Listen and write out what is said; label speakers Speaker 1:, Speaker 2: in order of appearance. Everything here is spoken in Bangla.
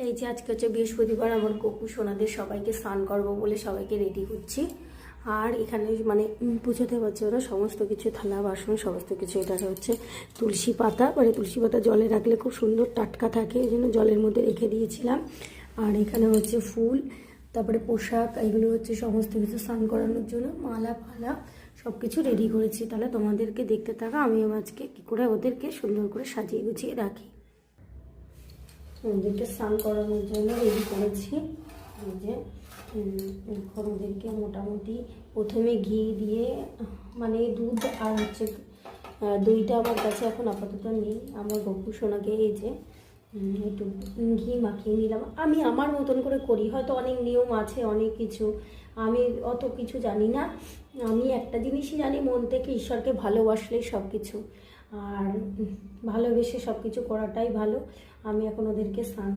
Speaker 1: এই যে আজকে হচ্ছে বৃহস্পতিবার, আমার গপু সোনাদের সবাইকে স্নান করবো বলে সবাইকে রেডি করছি। আর এখানে মানে পুজোতে পারছে ওরা সমস্ত কিছু, থালা বাসন সমস্ত কিছু। এটা হচ্ছে তুলসী পাতা, মানে তুলসী পাতা জলে রাখলে খুব সুন্দর টাটকা থাকে, এই জন্য জলের মধ্যে রেখে দিয়েছিলাম। আর এখানে হচ্ছে ফুল, তারপরে পোশাক, এগুলো হচ্ছে সমস্ত কিছু স্নান করানোর জন্য, মালা ফালা সব কিছু রেডি করেছি। তাহলে তোমাদেরকে দেখতে থাকা আমি আজকে কী করে ওদেরকে সুন্দর করে সাজিয়ে গুছিয়ে রাখি। ওদেরকে স্নান করানোর জন্য রেডি করেছি। এই যে এখন ওদেরকে মোটামুটি প্রথমে ঘি দিয়ে, মানে দুধ আর হচ্ছে দইটা আমার কাছে এখন আপাতত নেই। আমার গপু সোনাকে এই যে একটু ঘি মাখিয়ে নিলাম। আমি আমার মতন করে করি, হয়তো অনেক নিয়ম আছে, অনেক কিছু আমি অত কিছু জানি না। আমি একটা জিনিসই জানি, মন থেকে ঈশ্বরকে ভালোবাসলেই সব কিছু, আর ভালোবেসে সব কিছু করাটাই ভালো। আমি এখন ওদেরকে স্নান